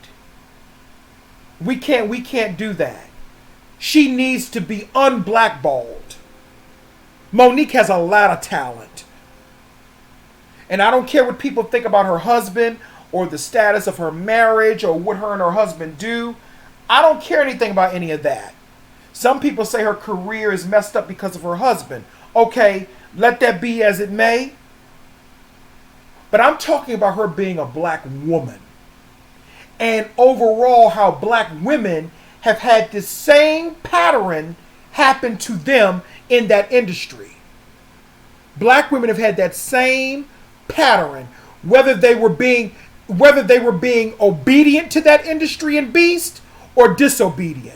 S1: We can't do that. She needs to be unblackballed. Monique has a lot of talent. And I don't care what people think about her husband or the status of her marriage or what her and her husband do. I don't care anything about any of that. Some people say her career is messed up because of her husband. Okay, let that be as it may. But I'm talking about her being a black woman. And overall, how black women have had this same pattern happen to them in that industry. Black women have had that same pattern, whether they were being obedient to that industry and beast or disobedient.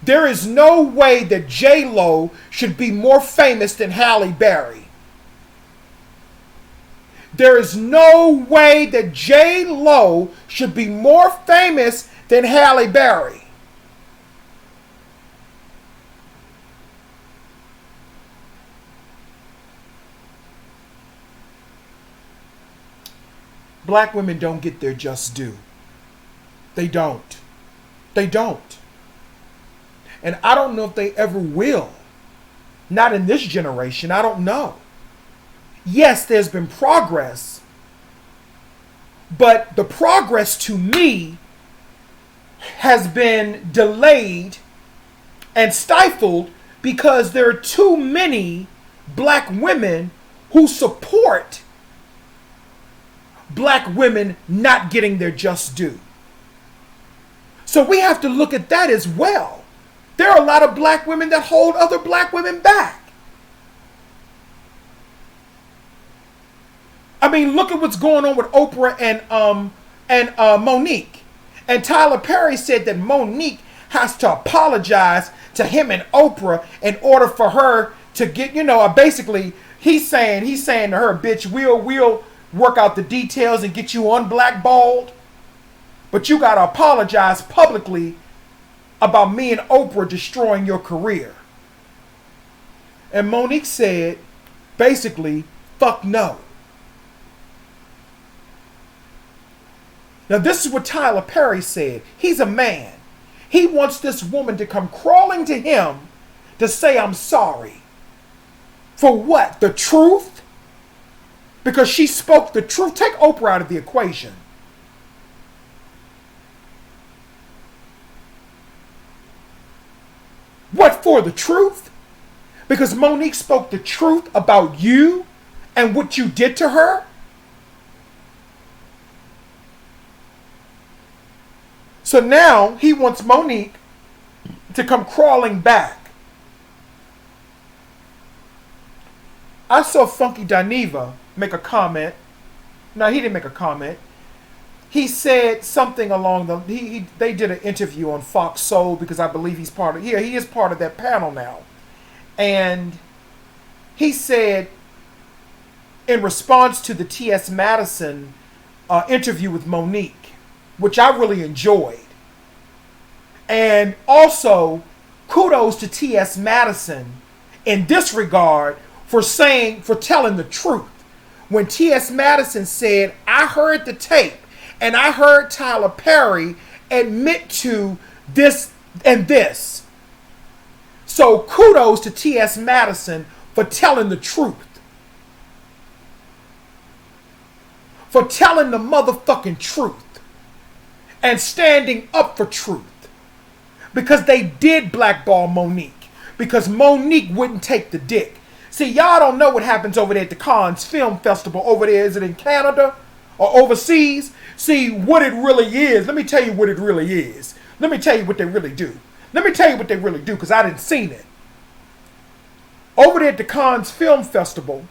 S1: There is no way that J-Lo should be more famous than Halle Berry. There is no way that J-Lo should be more famous than Halle Berry. Black women don't get their just due. They don't. They don't. And I don't know if they ever will. Not in this generation. I don't know. Yes, there's been progress. But the progress to me has been delayed and stifled because there are too many black women who support black women not getting their just due. So we have to look at that as well. There are a lot of black women that hold other black women back. I mean, look at what's going on with Oprah and Monique. And Tyler Perry said that Monique has to apologize to him and Oprah in order for her to get, basically he's saying to her, bitch, we'll work out the details and get you unblackballed, but you got to apologize publicly about me and Oprah destroying your career. And Monique said, basically, fuck no. Now, this is what Tyler Perry said. He's a man. He wants this woman to come crawling to him to say, I'm sorry. For what? The truth? Because she spoke the truth. Take Oprah out of the equation. What for? The truth? Because Monique spoke the truth about you and what you did to her? So now he wants Monique to come crawling back. I saw Funky Dineva make a comment. No, he didn't make a comment. He said something along the... They did an interview on Fox Soul because I believe he's part of... Yeah, he is part of that panel now. And he said, in response to the T.S. Madison interview with Monique, which I really enjoyed. And also, kudos to T.S. Madison in this regard for telling the truth. When T.S. Madison said, I heard the tape and I heard Tyler Perry admit to this and this. So kudos to T.S. Madison for telling the truth. For telling the motherfucking truth. And standing up for truth. Because they did blackball Monique. Because Monique wouldn't take the dick. See, y'all don't know what happens over there at the Cannes Film Festival. Over there, is it in Canada or overseas? See, what it really is. Let me tell you what it really is. Let me tell you what they really do. Let me tell you what they really do, because I didn't seen it. Over there at the Cannes Film Festival,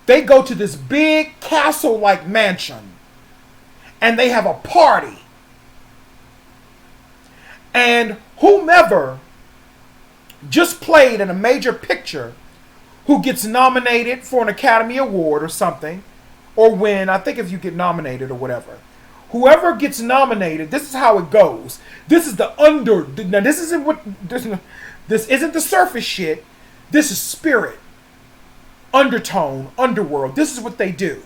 S1: they go to this big castle-like mansion. And they have a party. And whomever just played in a major picture who gets nominated for an Academy Award or something, or win, I think if you get nominated or whatever, whoever gets nominated, this is how it goes. This is now this isn't the surface shit. This is spirit, undertone, underworld. This is what they do.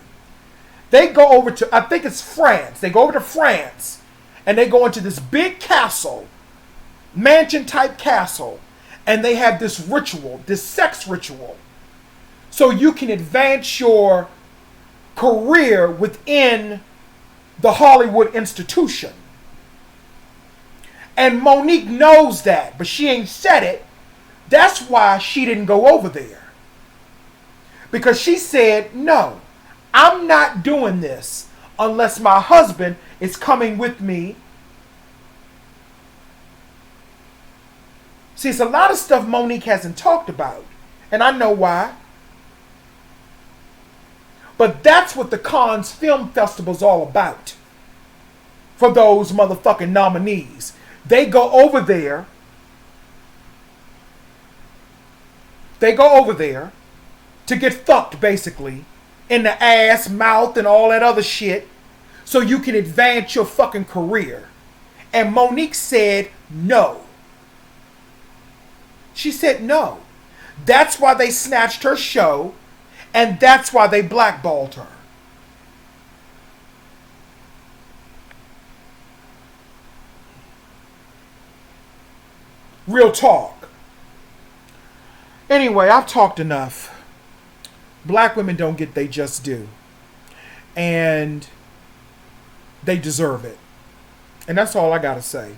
S1: They go over to, I think it's France. They go over to France and they go into this big castle, mansion type castle, and they have this ritual, this sex ritual, so you can advance your career within the Hollywood institution. And Monique knows that, but she ain't said it. That's why she didn't go over there. Because she said, no, I'm not doing this unless my husband is coming with me. See, it's a lot of stuff Monique hasn't talked about. And I know why. But that's what the Cannes Film Festival's all about. For those motherfucking nominees. They go over there. To get fucked, basically. In the ass, mouth, and all that other shit. So you can advance your fucking career. And Monique said no. She said no. That's why they snatched her show. And that's why they blackballed her. Real talk. Anyway, I've talked enough. Black women don't get they just due. And they deserve it. And that's all I got to say.